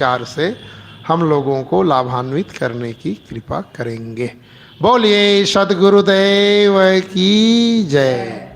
प्यार से हम लोगों को लाभान्वित करने की कृपा करेंगे। बोलिए सद्गुरुदेव की जय।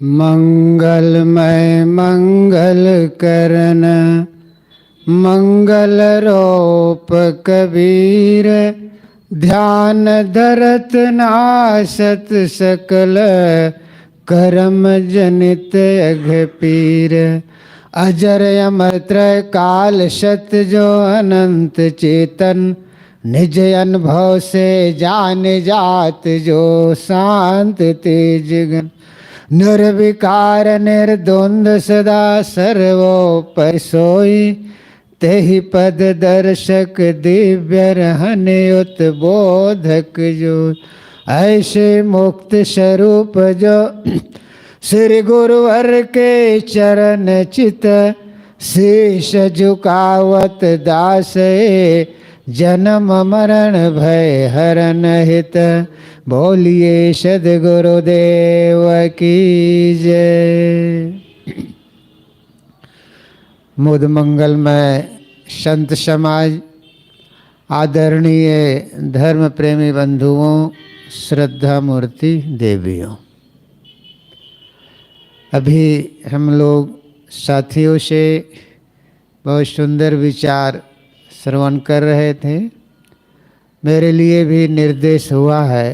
मंगलमय मंगल करन मंगल रूप कबीर, ध्यान धरत नासत सकल करम जनित अघ पीर। अजर अमर त्रय काल सत जो अनंत चेतन, निज अनुभव से जान जात जो शांत तेज गण। निर्विकार निर्द्वंद सदा सर्वोपरि सोई, तेहि पद दर्शक दिव्य रहने उतबोधक जो। ऐसे मुक्त स्वरूप जो श्री गुरुवर के चरण चित, शीश झुकावत दास जन्म मरण भय हरन हित। बोलिए सद्गुरुदेव की जय। मुद मंगलमय संत समाज, आदरणीय धर्म प्रेमी बंधुओं, श्रद्धा मूर्ति देवियों, अभी हम लोग साथियों से बहुत सुंदर विचार श्रवण कर रहे थे। मेरे लिए भी निर्देश हुआ है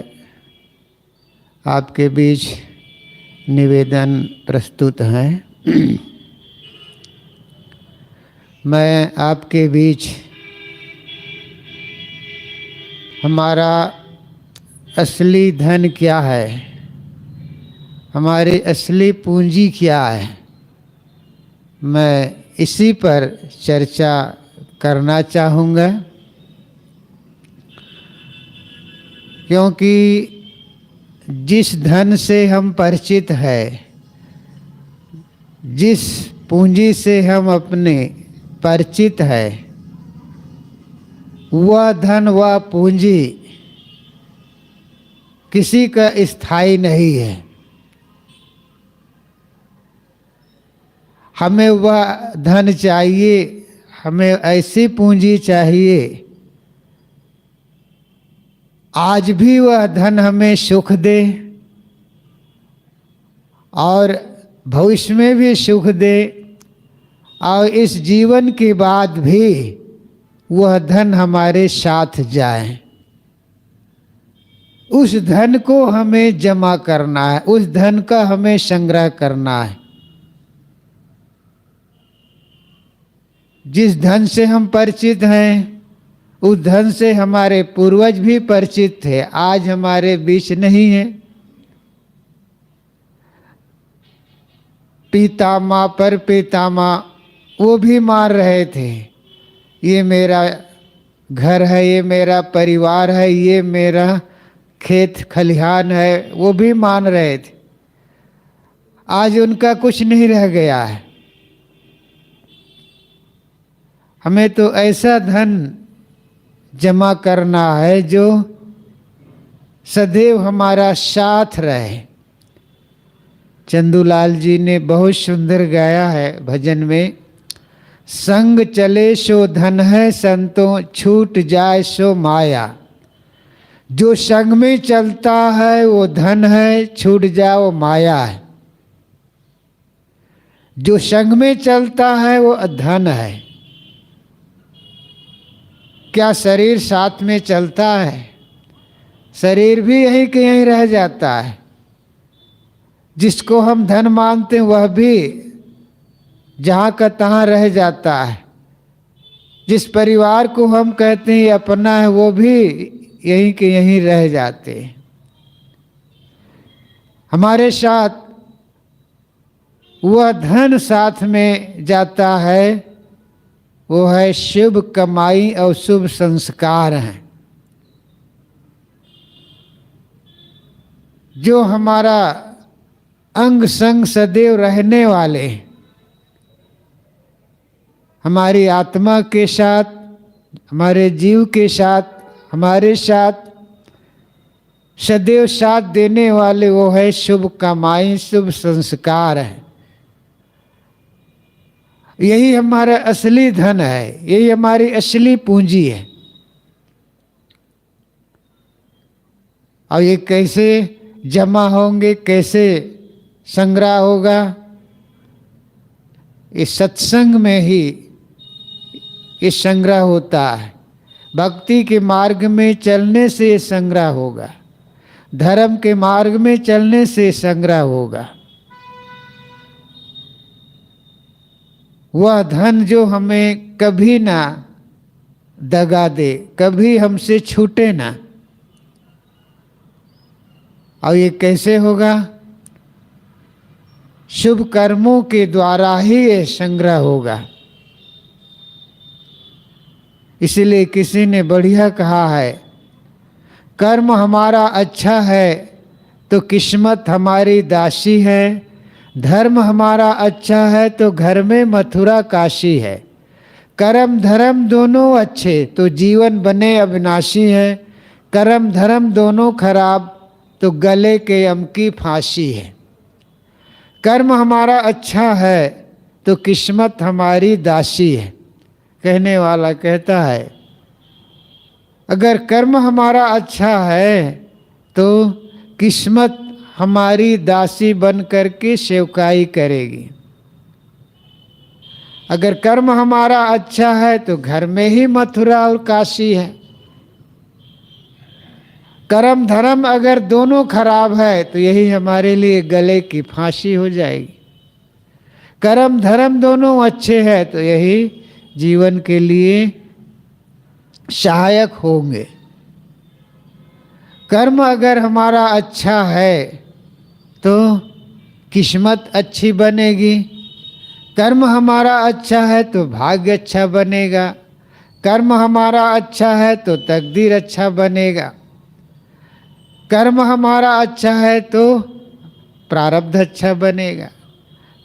आपके बीच निवेदन प्रस्तुत है। मैं आपके बीच हमारा असली धन क्या है, हमारी असली पूंजी क्या है, मैं इसी पर चर्चा करना चाहूँगा। क्योंकि जिस धन से हम परिचित है, जिस पूंजी से हम अपने परिचित है, वह धन वह पूंजी किसी का स्थायी नहीं है। हमें वह धन चाहिए, हमें ऐसी पूंजी चाहिए आज भी वह धन हमें सुख दे और भविष्य में भी सुख दे, और इस जीवन के बाद भी वह धन हमारे साथ जाए। उस धन को हमें जमा करना है, उस धन का हमें संग्रह करना है। जिस धन से हम परिचित हैं, उस धन से हमारे पूर्वज भी परिचित थे, आज हमारे बीच नहीं है। पितामह पर पितामह वो भी मान रहे थे, ये मेरा घर है, ये मेरा परिवार है, ये मेरा खेत खलिहान है, वो भी मान रहे थे। आज उनका कुछ नहीं रह गया है। हमें तो ऐसा धन जमा करना है जो सदैव हमारा साथ रहे। चंदूलाल जी ने बहुत सुंदर गाया है भजन में, संग चले सो धन है संतों, छूट जाए सो माया। जो संग में चलता है वो धन है, छूट जाए वो माया है। जो संग में चलता है वो धन है। क्या शरीर साथ में चलता है? शरीर भी यहीं के यहीं रह जाता है। जिसको हम धन मानते हैं वह भी जहाँ का तहाँ रह जाता है। जिस परिवार को हम कहते हैं अपना है, वो भी यहीं के यहीं रह जाते। हमारे साथ वह धन साथ में जाता है, वो है शुभ कमाई और शुभ संस्कार हैं, जो हमारा अंग संग सदैव रहने वाले, हमारी आत्मा के साथ, हमारे जीव के साथ, हमारे साथ सदैव साथ देने वाले, वो है शुभ कमाई, शुभ संस्कार है। यही हमारा असली धन है, यही हमारी असली पूंजी है। और ये कैसे जमा होंगे, कैसे संग्रह होगा? इस सत्संग में ही ये संग्रह होता है। भक्ति के मार्ग में चलने से ये संग्रह होगा, धर्म के मार्ग में चलने से संग्रह होगा। वह धन जो हमें कभी ना दगा दे, कभी हमसे छूटे ना। और ये कैसे होगा? शुभ कर्मों के द्वारा ही ये संग्रह होगा। इसलिए किसी ने बढ़िया कहा है, कर्म हमारा अच्छा है तो किस्मत हमारी दासी है, धर्म हमारा अच्छा है तो घर में मथुरा काशी है। कर्म धर्म दोनों अच्छे तो जीवन बने अविनाशी है, कर्म धर्म दोनों खराब तो गले के यम की फांसी है। कर्म हमारा अच्छा है तो किस्मत हमारी दासी है। कहने वाला कहता है, अगर कर्म हमारा अच्छा है तो किस्मत हमारी दासी बन करके सेवकाई करेगी। अगर कर्म हमारा अच्छा है तो घर में ही मथुरा और काशी है। कर्म धर्म अगर दोनों खराब है तो यही हमारे लिए गले की फांसी हो जाएगी। कर्म धर्म दोनों अच्छे हैं तो यही जीवन के लिए सहायक होंगे। कर्म अगर हमारा अच्छा है तो किस्मत अच्छी बनेगी, कर्म हमारा अच्छा है तो भाग्य अच्छा बनेगा, कर्म हमारा अच्छा है तो तकदीर अच्छा बनेगा, कर्म हमारा अच्छा है तो प्रारब्ध अच्छा बनेगा,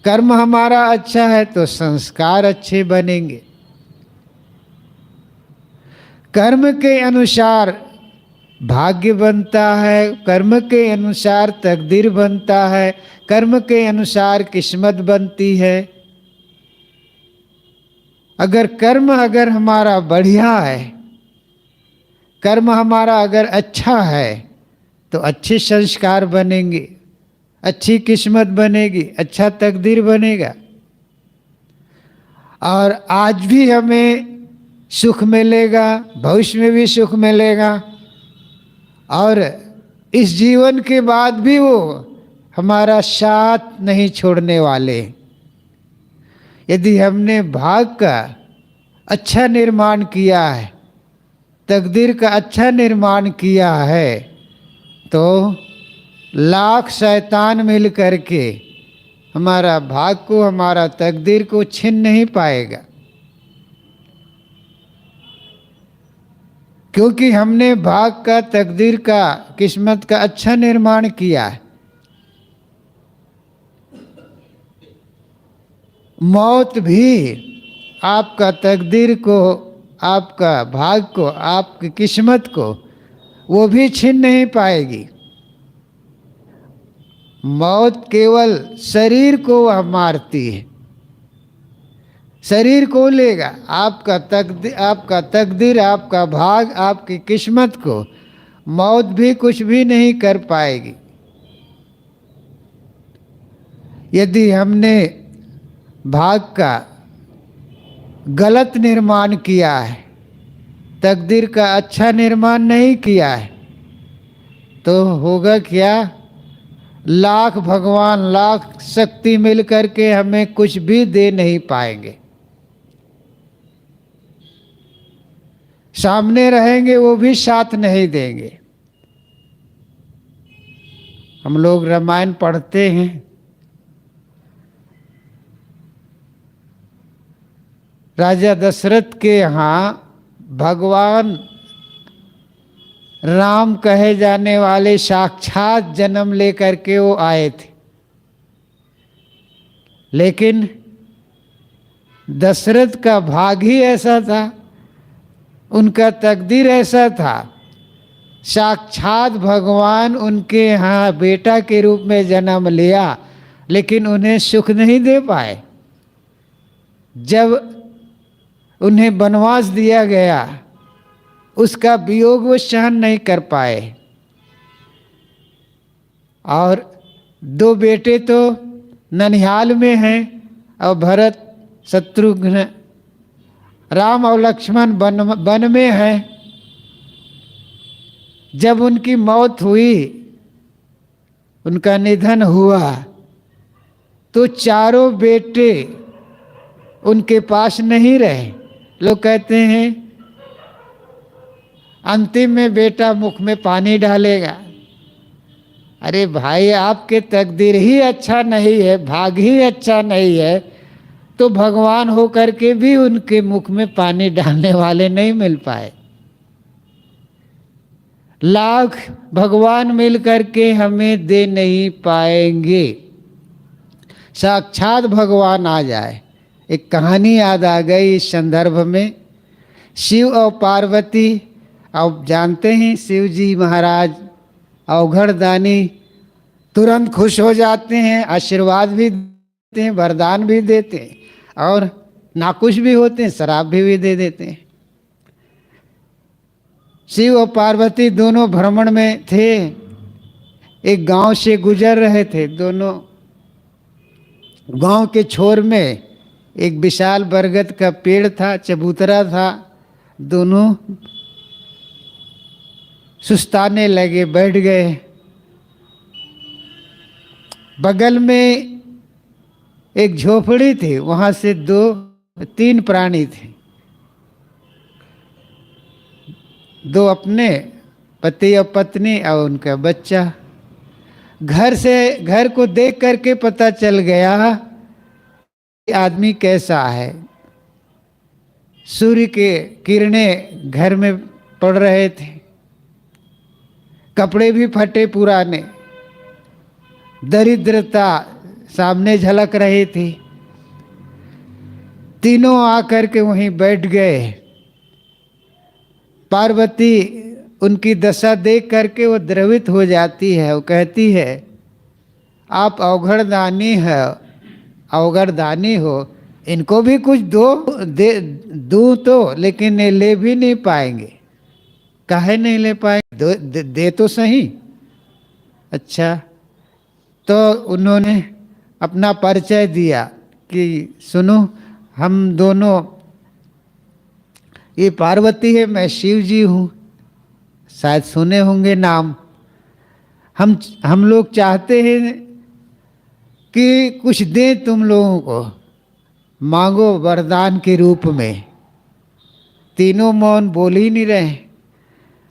कर्म हमारा अच्छा है तो संस्कार अच्छे बनेंगे। कर्म के अनुसार भाग्य बनता है, कर्म के अनुसार तकदीर बनता है, कर्म के अनुसार किस्मत बनती है। अगर कर्म अगर हमारा बढ़िया है, कर्म हमारा अगर अच्छा है तो अच्छे संस्कार बनेंगे, अच्छी किस्मत बनेगी, अच्छा तकदीर बनेगा। और आज भी हमें सुख मिलेगा, भविष्य में भी सुख मिलेगा, और इस जीवन के बाद भी वो हमारा साथ नहीं छोड़ने वाले। यदि हमने भाग का अच्छा निर्माण किया है, तकदीर का अच्छा निर्माण किया है, तो लाख शैतान मिल करके हमारा भाग को, हमारा तकदीर को छीन नहीं पाएगा। क्योंकि हमने भाग का, तकदीर का, किस्मत का अच्छा निर्माण किया है। मौत भी आपका तकदीर को, आपका भाग को, आपकी किस्मत को वो भी छीन नहीं पाएगी। मौत केवल शरीर को वह मारती है, शरीर को लेगा। आपका तकदीर, आपका भाग, आपकी किस्मत को मौत भी कुछ भी नहीं कर पाएगी। यदि हमने भाग का गलत निर्माण किया है, तकदीर का अच्छा निर्माण नहीं किया है, तो होगा क्या? लाख भगवान, लाख शक्ति मिल करके हमें कुछ भी दे नहीं पाएंगे। सामने रहेंगे वो भी साथ नहीं देंगे। हम लोग रामायण पढ़ते हैं, राजा दशरथ के यहाँ भगवान राम कहे जाने वाले साक्षात जन्म लेकर के वो आए थे, लेकिन दशरथ का भाग ही ऐसा था, उनका तकदीर ऐसा था, साक्षात भगवान उनके यहाँ बेटा के रूप में जन्म लिया, लेकिन उन्हें सुख नहीं दे पाए। जब उन्हें वनवास दिया गया, उसका वियोग वो सहन नहीं कर पाए। और 2 बेटे तो ननिहाल में हैं, और भरत शत्रुघ्न राम और लक्ष्मण वन में हैं। जब उनकी मौत हुई, उनका निधन हुआ, तो चारों बेटे उनके पास नहीं रहे। लोग कहते हैं अंतिम में बेटा मुख में पानी डालेगा। अरे भाई, आपके तकदीर ही अच्छा नहीं है, भाग ही अच्छा नहीं है, तो भगवान होकर के भी उनके मुख में पानी डालने वाले नहीं मिल पाए। लाख भगवान मिल करके हमें दे नहीं पाएंगे, साक्षात भगवान आ जाए। एक कहानी याद आ गई इस संदर्भ में। शिव और पार्वती, आप जानते हैं शिव जी महाराज अवघड़दानी, तुरंत खुश हो जाते हैं, आशीर्वाद भी देते हैं, वरदान भी देते हैं, और नाखुश भी होते हैं, शराब भी दे देते हैं। शिव और पार्वती दोनों भ्रमण में थे, एक गांव से गुजर रहे थे। दोनों गांव के छोर में एक विशाल बरगद का पेड़ था, चबूतरा था। दोनों सुस्ताने लगे, बैठ गए। बगल में एक झोपड़ी थी, वहां से 2-3 प्राणी थे। 2 अपने पति और पत्नी और उनका बच्चा। घर को देख करके पता चल गया कि आदमी कैसा है। सूर्य के किरणें घर में पड़ रहे थे, कपड़े भी फटे पुराने, दरिद्रता सामने झलक रही थी। तीनों आकर के वहीं बैठ गए। पार्वती उनकी दशा देख करके वो द्रवित हो जाती है। वो कहती है, आप अवघड़दानी हो, इनको भी कुछ दूं तो, लेकिन ये ले भी नहीं पाएंगे। काहे नहीं ले पाएंगे? दे तो सही। अच्छा, तो उन्होंने अपना परिचय दिया कि सुनो, हम दोनों, ये पार्वती है, मैं शिव जी हूँ, शायद सुने होंगे नाम। हम लोग चाहते हैं कि कुछ दें तुम लोगों को, मांगो वरदान के रूप में। तीनों मौन, बोल ही नहीं रहे।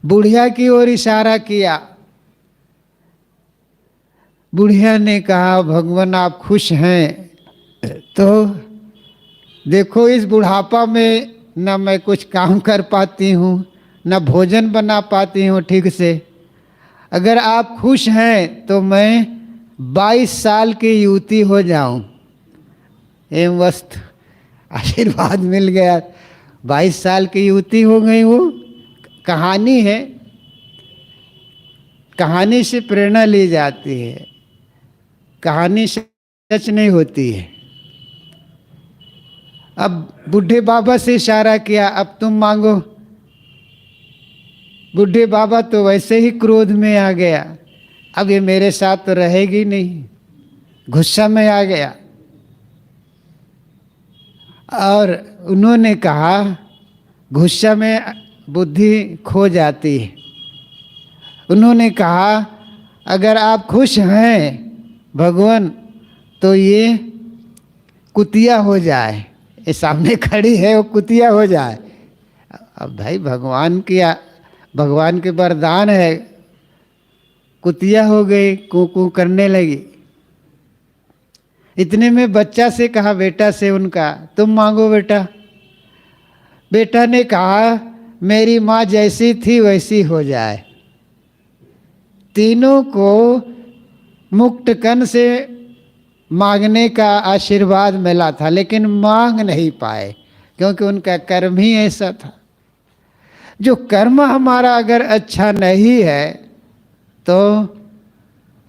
बुढ़िया की ओर इशारा किया। बुढ़िया ने कहा, भगवान आप खुश हैं तो देखो, इस बुढ़ापा में न मैं कुछ काम कर पाती हूँ, न भोजन बना पाती हूँ ठीक से। अगर आप खुश हैं तो मैं 22 साल की युवती हो जाऊं। एवं वस्तु आशीर्वाद मिल गया, 22 साल की युवती हो गई। वो कहानी है, कहानी से प्रेरणा ली जाती है, कहानी से सच नहीं होती है। अब बूढ़े बाबा से इशारा किया, अब तुम मांगो। बूढ़े बाबा तो वैसे ही क्रोध में आ गया, अब ये मेरे साथ तो रहेगी नहीं, गुस्सा में आ गया। और उन्होंने कहा, गुस्सा में बुद्धि खो जाती है। उन्होंने कहा, अगर आप खुश हैं भगवान तो ये कुतिया हो जाए, ये सामने खड़ी है, वो कुतिया हो जाए। अब भाई भगवान के वरदान है, कुतिया हो गई, कू कू करने लगी। इतने में बच्चा से कहा, बेटा से उनका, तुम मांगो बेटा। बेटा ने कहा, मेरी माँ जैसी थी वैसी हो जाए। तीनों को मुक्तकन से मांगने का आशीर्वाद मिला था, लेकिन मांग नहीं पाए क्योंकि उनका कर्म ही ऐसा था। जो कर्म हमारा अगर अच्छा नहीं है तो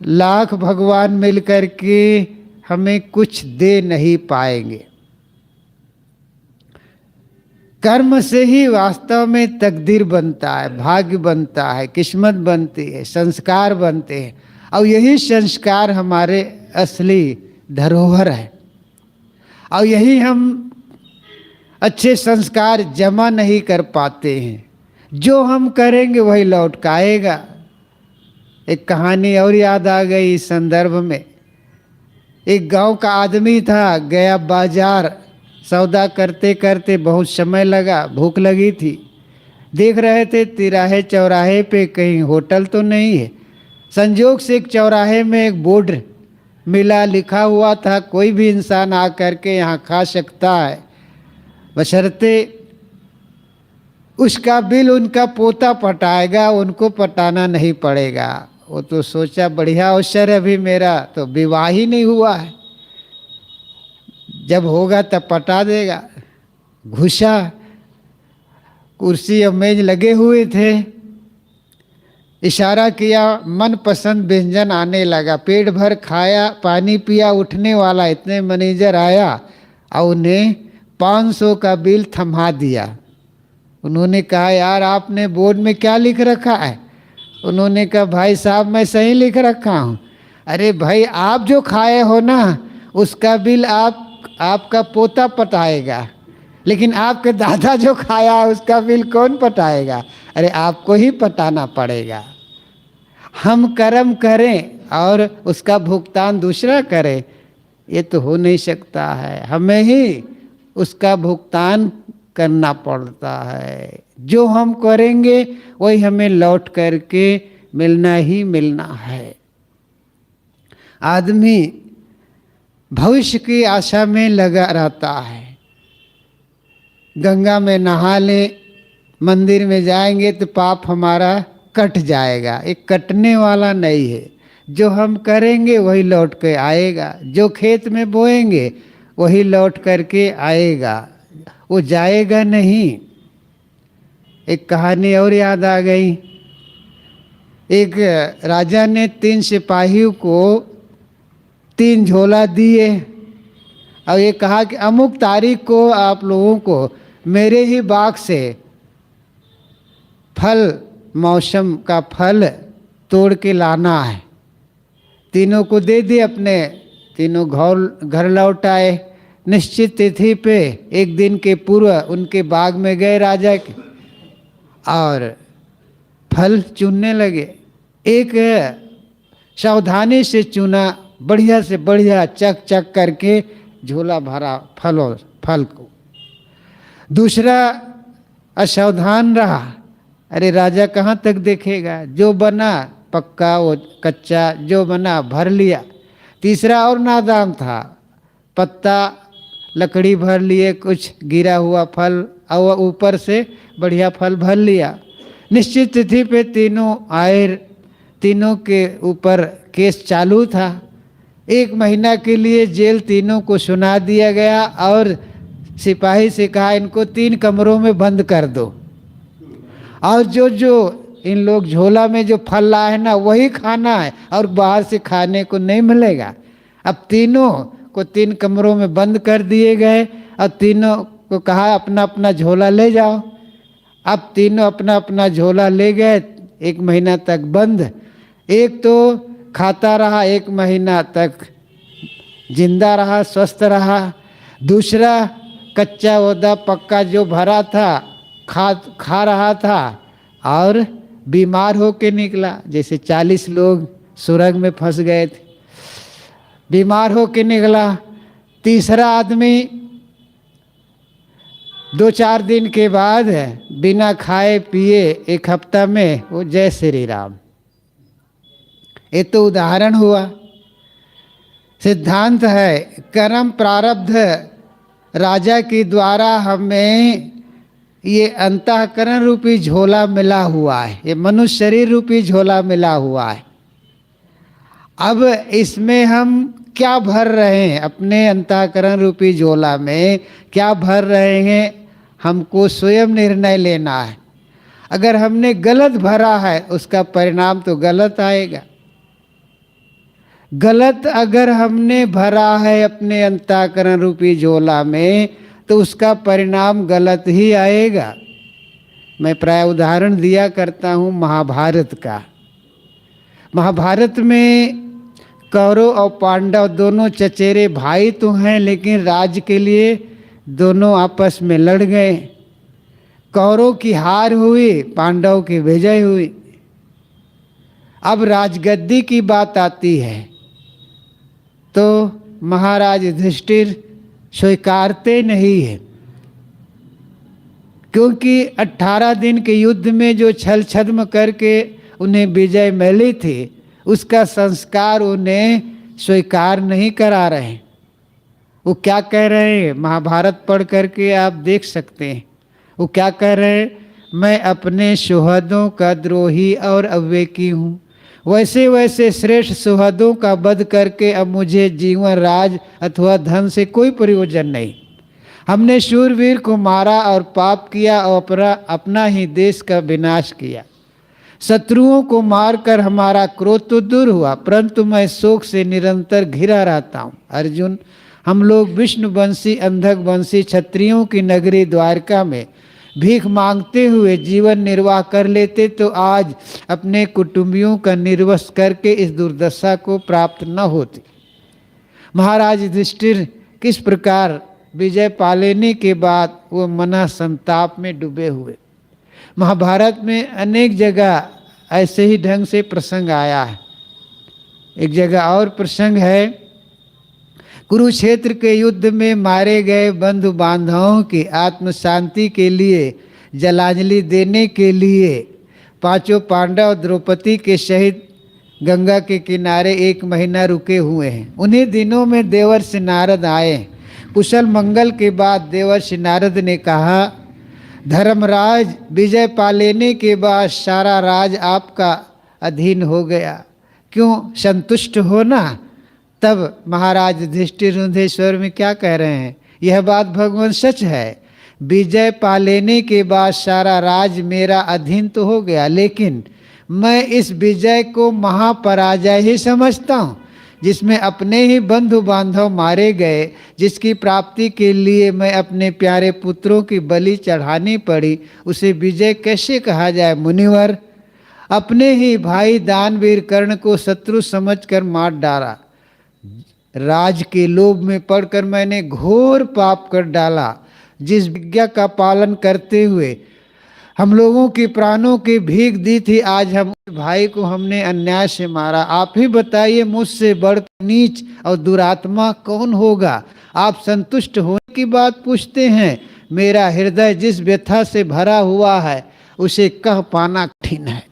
लाख भगवान मिलकर के हमें कुछ दे नहीं पाएंगे। कर्म से ही वास्तव में तकदीर बनता है, भाग्य बनता है, किस्मत बनती है, संस्कार बनते हैं, और यही संस्कार हमारे असली धरोहर है। और यही हम अच्छे संस्कार जमा नहीं कर पाते हैं। जो हम करेंगे वही लौट के आएगा। एक कहानी और याद आ गई इस संदर्भ में। एक गांव का आदमी था, गया बाजार, सौदा करते करते बहुत समय लगा, भूख लगी थी। देख रहे थे तिराहे चौराहे पे कहीं होटल तो नहीं है। संजोग से एक चौराहे में एक बोर्ड मिला, लिखा हुआ था, कोई भी इंसान आ करके यहाँ खा सकता है, बशर्ते उसका बिल उनका पोता पटाएगा, उनको पटाना नहीं पड़ेगा। वो तो सोचा बढ़िया अवसर है, अभी मेरा तो विवाह ही नहीं हुआ है, जब होगा तब पटा देगा। घुसा, कुर्सी और मेज लगे हुए थे, इशारा किया, मनपसंद व्यंजन आने लगा, पेट भर खाया, पानी पिया, उठने वाला इतने मैनेजर आया और उन्हें 500 का बिल थमा दिया। उन्होंने कहा, यार आपने बोर्ड में क्या लिख रखा है? उन्होंने कहा, भाई साहब मैं सही लिख रखा हूँ। अरे भाई, आप जो खाए हो ना उसका बिल आपका पोता पटाएगा, लेकिन आपके दादा जो खाया उसका बिल कौन पटाएगा? अरे आपको ही पटाना पड़ेगा। हम कर्म करें और उसका भुगतान दूसरा करे, ये तो हो नहीं सकता है। हमें ही उसका भुगतान करना पड़ता है। जो हम करेंगे वही हमें लौट करके मिलना ही मिलना है। आदमी भविष्य की आशा में लगा रहता है। गंगा में नहा ले, मंदिर में जाएंगे तो पाप हमारा कट जाएगा। एक कटने वाला नहीं है। जो हम करेंगे वही लौट के आएगा। जो खेत में बोएंगे वही लौट करके आएगा, वो जाएगा नहीं। एक कहानी और याद आ गई। एक राजा ने 3 सिपाहियों को 3 झोला दिए और ये कहा कि अमुक तारीख को आप लोगों को मेरे ही बाग से फल, मौसम का फल तोड़ के लाना है। तीनों को दे दिए, अपने तीनों घर लौट आए। निश्चित तिथि पे 1 दिन के पूर्व उनके बाग में गए राजा के और फल चुनने लगे। एक सावधानी से चुना, बढ़िया से बढ़िया चक चक करके झोला भरा फल को। दूसरा असावधान रहा, अरे राजा कहाँ तक देखेगा, जो बना पक्का वो कच्चा, जो बना भर लिया। तीसरा और नादान था, पत्ता लकड़ी भर लिए, कुछ गिरा हुआ फल और ऊपर से बढ़िया फल भर लिया। निश्चित तिथि पे तीनों आए, तीनों के ऊपर केस चालू था। 1 महीना के लिए जेल तीनों को सुना दिया गया और सिपाही से कहा, इनको 3 कमरों में बंद कर दो और जो इन लोग झोला में जो फल लाए है ना वही खाना है और बाहर से खाने को नहीं मिलेगा। अब तीनों को 3 कमरों में बंद कर दिए गए और तीनों को कहा अपना अपना झोला ले जाओ। अब तीनों अपना अपना झोला ले गए, 1 महीना तक बंद। एक तो खाता रहा, 1 महीना तक जिंदा रहा, स्वस्थ रहा। दूसरा कच्चा ओदा पक्का जो भरा था खा रहा था और बीमार होके निकला। जैसे 40 लोग सुरंग में फंस गए थे, बीमार होके निकला। तीसरा आदमी 2-4 दिन के बाद बिना खाए पिए 1 हफ्ता में वो जय श्री राम। ये तो उदाहरण हुआ। सिद्धांत है कर्म प्रारब्ध राजा के द्वारा हमें ये अंतःकरण रूपी झोला मिला हुआ है, ये मनुष्य शरीर रूपी झोला मिला हुआ है। अब इसमें हम क्या भर रहे हैं, अपने अंतःकरण रूपी झोला में क्या भर रहे हैं, हमको स्वयं निर्णय लेना है। अगर हमने गलत भरा है उसका परिणाम तो गलत आएगा। गलत अगर हमने भरा है अपने अंतःकरण रूपी झोला में तो उसका परिणाम गलत ही आएगा। मैं प्राय उदाहरण दिया करता हूँ महाभारत का। महाभारत में कौरव और पांडव दोनों चचेरे भाई तो हैं, लेकिन राज्य के लिए दोनों आपस में लड़ गए। कौरव की हार हुई, पांडव की विजय हुई। अब राजगद्दी की बात आती है तो महाराज युधिष्ठिर स्वीकारते नहीं है, क्योंकि 18 दिन के युद्ध में जो छल छद्म करके उन्हें विजय मिली थी उसका संस्कार उन्हें स्वीकार नहीं करा रहे। वो क्या कह रहे हैं, महाभारत पढ़ करके आप देख सकते हैं। वो क्या कह रहे हैं, मैं अपने सुहृदों का द्रोही और अविवेकी हूँ, वैसे वैसे श्रेष्ठ सुहृदों का वध करके अब मुझे जीवन राज अथवा धन से कोई प्रयोजन नहीं। हमने शूरवीर को मारा और पाप किया और अपना ही देश का विनाश किया। शत्रुओं को मारकर हमारा क्रोध तो दूर हुआ, परंतु मैं शोक से निरंतर घिरा रहता हूँ। अर्जुन, हम लोग विष्णुवंशी अंधक वंशी क्षत्रियों की नगरी द्वारका में भीख मांगते हुए जीवन निर्वाह कर लेते तो आज अपने कुटुंबियों का निर्वंश करके इस दुर्दशा को प्राप्त न होती। महाराज युधिष्ठिर किस प्रकार विजय पा लेने के बाद वो मना संताप में डूबे हुए। महाभारत में अनेक जगह ऐसे ही ढंग से प्रसंग आया है। एक जगह और प्रसंग है, कुरुक्षेत्र के युद्ध में मारे गए बंधु बांधवों की आत्म शांति के लिए जलांजलि देने के लिए 5 पांडव द्रौपदी के सहित गंगा के किनारे 1 महीना रुके हुए हैं। उन्हीं दिनों में देवर्षि नारद आए। कुशल मंगल के बाद देवर्षि नारद ने कहा, धर्मराज, विजय पा लेने के बाद सारा राज आपका अधीन हो गया, क्यों संतुष्ट हो ना? तब महाराज युधिष्ठिर ऊंधे स्वर में क्या कह रहे हैं, यह बात भगवान सच है। विजय पा लेने के बाद सारा राज मेरा अधीन तो हो गया, लेकिन मैं इस विजय को महापराजय ही समझता हूँ, जिसमें अपने ही बंधु बांधव मारे गए, जिसकी प्राप्ति के लिए मैं अपने प्यारे पुत्रों की बलि चढ़ानी पड़ी, उसे विजय कैसे कहा जाए? मुनिवर, अपने ही भाई दानवीर कर्ण को शत्रु समझकर मार डाला। राज के लोभ में पड़कर मैंने घोर पाप कर डाला। जिस विज्ञा का पालन करते हुए हम लोगों के प्राणों की भीख दी थी, आज हम भाई को हमने अन्याय से मारा। आप ही बताइए, मुझसे बढ़कर नीच और दुरात्मा कौन होगा? आप संतुष्ट होने की बात पूछते हैं। मेरा हृदय जिस व्यथा से भरा हुआ है उसे कह पाना कठिन है।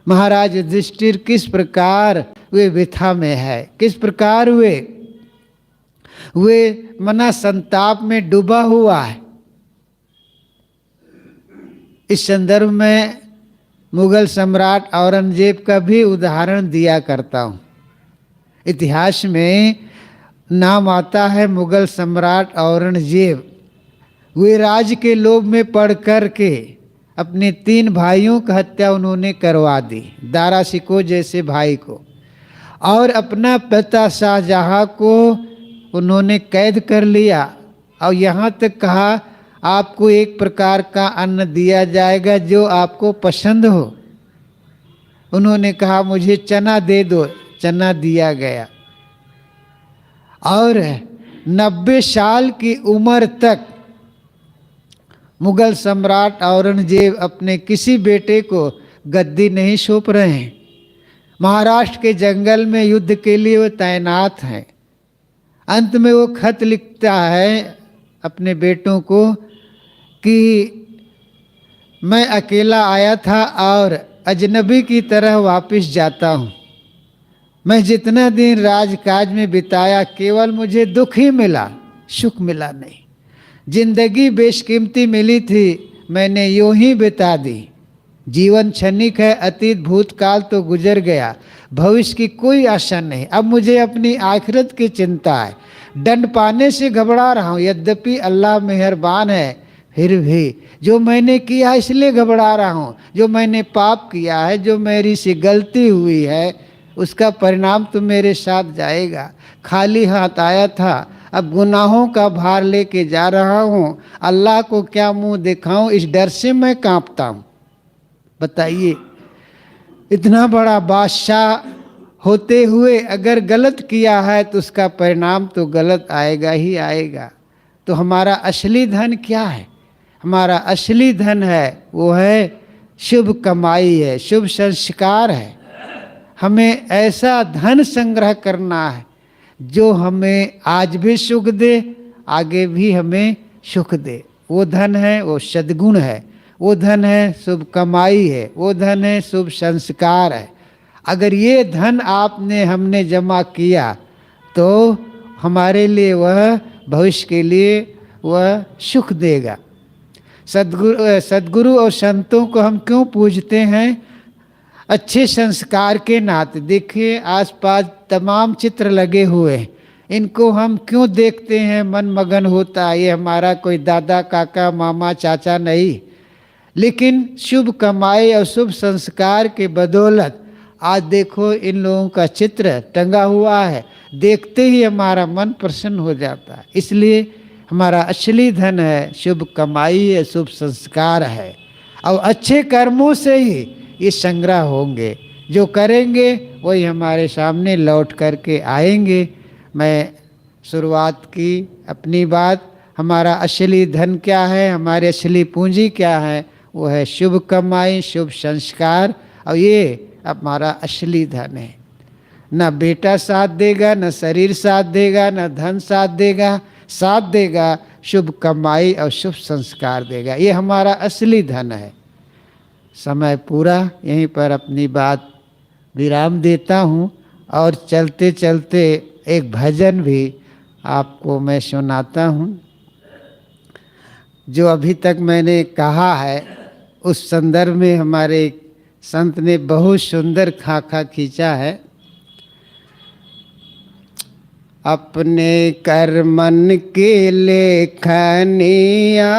महाराज युधिष्ठिर किस प्रकार वे व्यथा में है, किस प्रकार वे मना संताप में डूबा हुआ है। इस संदर्भ में मुगल सम्राट औरंगजेब का भी उदाहरण दिया करता हूँ। इतिहास में नाम आता है मुगल सम्राट औरंगजेब। वे राज्य के लोभ में पड़ कर के अपने 3 भाइयों की हत्या उन्होंने करवा दी, दारा शिकोह जैसे भाई को, और अपना पिता शाहजहां को उन्होंने कैद कर लिया और यहाँ तक कहा आपको एक प्रकार का अन्न दिया जाएगा जो आपको पसंद हो। उन्होंने कहा मुझे चना दे दो, चना दिया गया। और 90 साल की उम्र तक मुगल सम्राट औरंगजेब अपने किसी बेटे को गद्दी नहीं सौंप रहे हैं। महाराष्ट्र के जंगल में युद्ध के लिए वो तैनात हैं। अंत में वो खत लिखता है अपने बेटों को, कि मैं अकेला आया था और अजनबी की तरह वापस जाता हूँ। मैं जितना दिन राजकाज में बिताया केवल मुझे दुख ही मिला, सुख मिला नहीं। जिंदगी बेशकीमती मिली थी, मैंने यूं ही बिता दी। जीवन क्षणिक है, अतीत भूतकाल तो गुजर गया, भविष्य की कोई आशा नहीं। अब मुझे अपनी आखिरत की चिंता है। दंड पाने से घबरा रहा हूँ, यद्यपि अल्लाह मेहरबान है, फिर भी जो मैंने किया इसलिए घबरा रहा हूँ। जो मैंने पाप किया है, जो मेरी से गलती हुई है, उसका परिणाम तो मेरे साथ जाएगा। खाली हाथ आया था, अब गुनाहों का भार लेके जा रहा हूँ। अल्लाह को क्या मुंह दिखाऊं, इस डर से मैं कांपता हूँ। बताइए, इतना बड़ा बादशाह होते हुए अगर गलत किया है तो उसका परिणाम तो गलत आएगा ही आएगा। तो हमारा असली धन क्या है? हमारा असली धन है वो है शुभ कमाई है, शुभ संस्कार है। हमें ऐसा धन संग्रह करना है जो हमें आज भी सुख दे, आगे भी हमें सुख दे। वो धन है, वो सद्गुण है, वो धन है शुभ कमाई है, वो धन है शुभ संस्कार है। अगर ये धन आपने हमने जमा किया तो हमारे लिए वह भविष्य के लिए वह सुख देगा। सद्गुरु और संतों को हम क्यों पूजते हैं? अच्छे संस्कार के नाते। देखिए आसपास तमाम चित्र लगे हुए हैं, इनको हम क्यों देखते हैं? मन मगन होता है। ये हमारा कोई दादा काका मामा चाचा नहीं, लेकिन शुभ कमाई और शुभ संस्कार के बदौलत आज देखो इन लोगों का चित्र टंगा हुआ है, देखते ही हमारा मन प्रसन्न हो जाता है। इसलिए हमारा असली धन है शुभ कमाई है, शुभ संस्कार है, और अच्छे कर्मों से ही ये संग्रह होंगे। जो करेंगे वही हमारे सामने लौट करके आएंगे। मैं शुरुआत की अपनी बात, हमारा असली धन क्या है, हमारी असली पूंजी क्या है? वो है शुभ कमाई, शुभ संस्कार, और ये हमारा असली धन है। न बेटा साथ देगा, न शरीर साथ देगा, न धन साथ देगा, साथ देगा शुभ कमाई और शुभ संस्कार देगा। ये हमारा असली धन है। समय पूरा, यहीं पर अपनी बात विराम देता हूँ और चलते चलते एक भजन भी आपको मैं सुनाता हूँ। जो अभी तक मैंने कहा है उस संदर्भ में हमारे संत ने बहुत सुंदर खाका खींचा है। अपने कर्मन के लेखनिया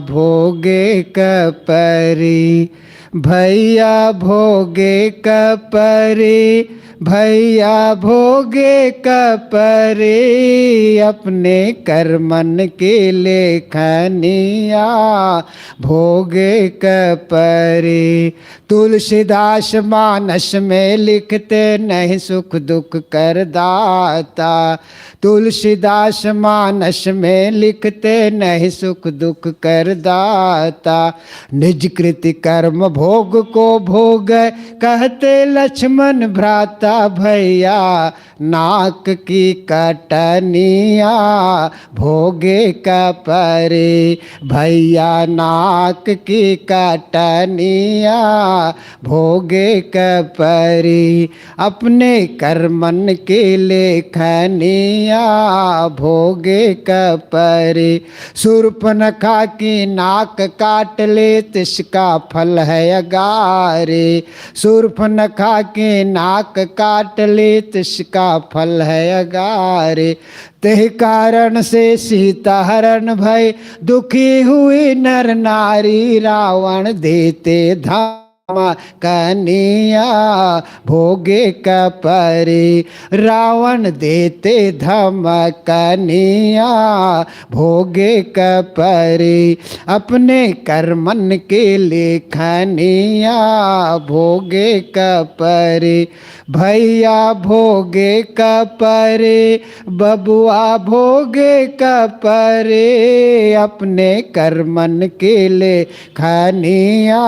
भोगे कपरी, भैया भोगे कपरी, भैया भोगे कपरी। अपने कर्मन के लेखनिया भोगे कपरी। तुलसीदास मानस में लिखते नहीं सुख दुख कर दाता। तुलसीदास मानस में लिखते नहीं सुख दुख कर दाता। निज कृति कर्म भोग को भोग कहते लक्ष्मण भ्राता। भैया नाक की कटनिया भोगे कपरी, भैया नाक की कटनिया भोगे कपरी। अपने कर्मन के लेखनिया भोगे कपरी। शूर्पणखा की नाक काट ले तिसका फल है अगारे। शूर्पणखा की नाक काट ले तिसका फल है अगारे। तेह कारण से सीता हरण भय दुखी हुई नर नारी। रावण देते धाम कनिया भोगे कपरी। रावण देते धम कनिया भोगे कपरी। अपने कर्मन के लेखनिया भोगे कपरी। भैया भोगे कपरे, बबुआ भोगे कपरे। अपने कर्मन के लेखनिया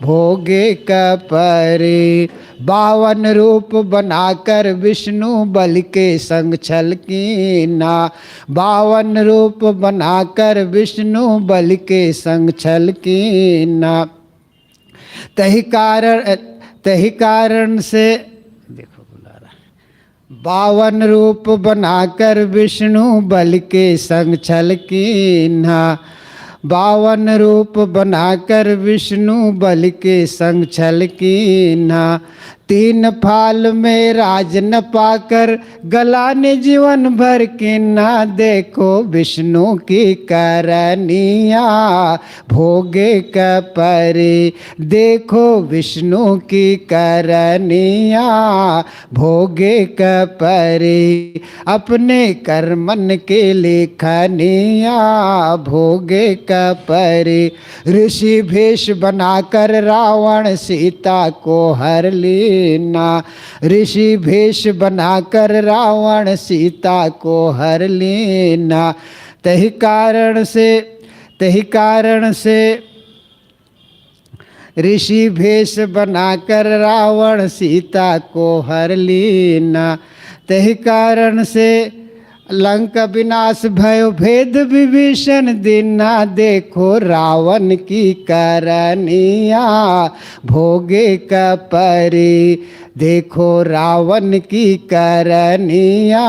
भोगे भोगे कपरे। 52 रूप बनाकर विष्णु बल के संग छल कीना। 52 रूप बनाकर विष्णु बल के संग छल कीना। तही कारण से देखो बुला रहा, 52 रूप बनाकर विष्णु बल के संग छल कीन्हा। 52 रूप बनाकर विष्णु बल के संग छल कीन्हा। 3 फाल में राज न पाकर गला ने जीवन भर कीन्हा। देखो विष्णु की करनिया भोगे कपरे। देखो विष्णु की करनिया भोगे कपरे। अपने कर्मन के लेखनिया भोगे कपरे। ऋषि भेष बनाकर रावण सीता को हर लेना। ऋषि भेष बनाकर रावण सीता को हर लेना। तही कारण से ऋषि भेष बनाकर रावण सीता को हर लेना। तही कारण से लंका विनाश भयो भेद विभीषण दीना। देखो रावण की करनिया भोगे कपरे। देखो रावण की करनिया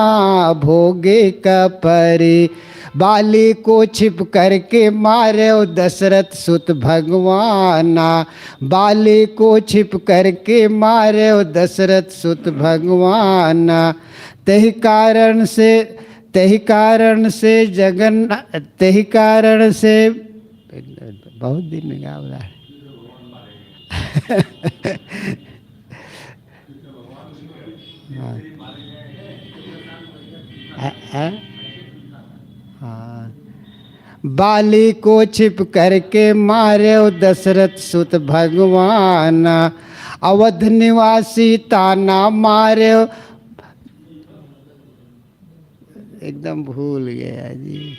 भोगे कपरे। बाली को छिप करके मारे दशरथ सुत भगवाना। बाली को छिप करके मारे दशरथ सुत भगवाना। तही कारण से बहुत दिन गाव रहा है। बाली को छिप करके मारे दशरथ सुत भगवान। अवध निवासी ताना मारे, एकदम भूल गया जी।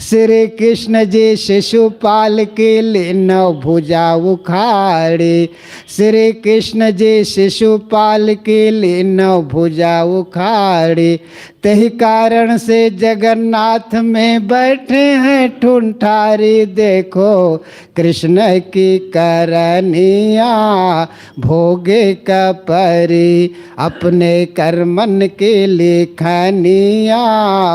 श्री कृष्ण जी शिशुपाल के लिए 9 भुजा उखाड़े। श्री कृष्ण जी शिशुपाल के लिए 9 भुजा उखाड़े। तही कारण से जगन्नाथ में बैठे हैं ठुनठारी। देखो कृष्ण की करनिया भोगे कपरे। अपने कर्मन के लेखनिया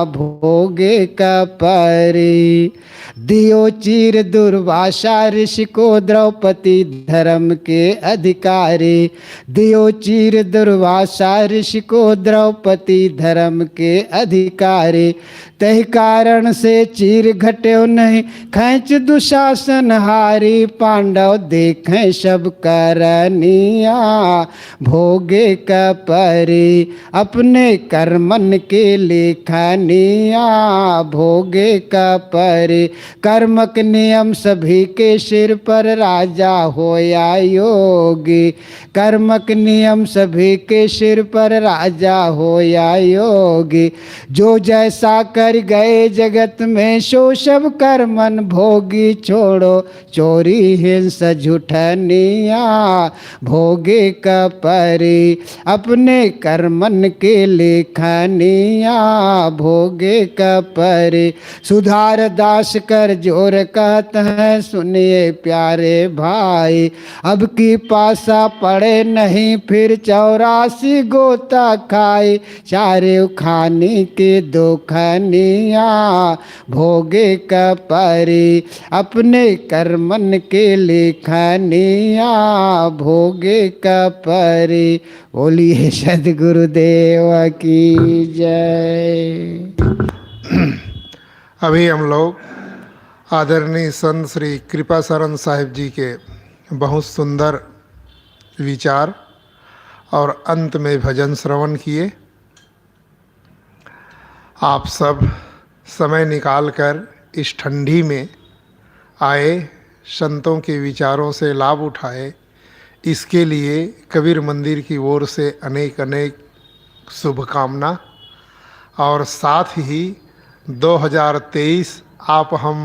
भोगे कपरे। दियो चीर दुर्वासा ऋषि को द्रौपदी धर्म के अधिकारी। दियो चीर दुर्वासा ऋषि को द्रौपदी धर्म के अधिकारी। तही कारण से चीर घट्यो नहीं खैंच दुशासन हारी। पांडव देखें सब करनिया भोगे कपरे। अपने कर्मन के लेखनिया भोगे कपरे। कर्मक नियम सभी के सिर पर राजा होया योगी। कर्मक नियम सभी के सिर पर राजा होया योगी। जो जैसा कर गए जगत में सो सब कर्मन भोगी। छोड़ो चोरी हिंसा झूठनिया भोगे कपरे। अपने कर्मन के लेखनिया भोगे कपरे। सुधार दास कर जोर कहत है सुनिए प्यारे भाई। अब की पासा पड़े नहीं फिर 84 गोता खाए। चारे खाने के 2 खनिया भोगे कपरे। अपने कर्मन के लेखनिया भोगे कपरे। बोलिए सद्गुरुदेव की जय। अभी हम लोग आदरणीय संत श्री कृपाशरण साहिब जी के बहुत सुंदर विचार और अंत में भजन श्रवण किए। आप सब समय निकालकर इस ठंडी में आए, संतों के विचारों से लाभ उठाए, इसके लिए कबीर मंदिर की ओर से अनेक अनेक शुभकामना। और साथ ही 2023 आप हम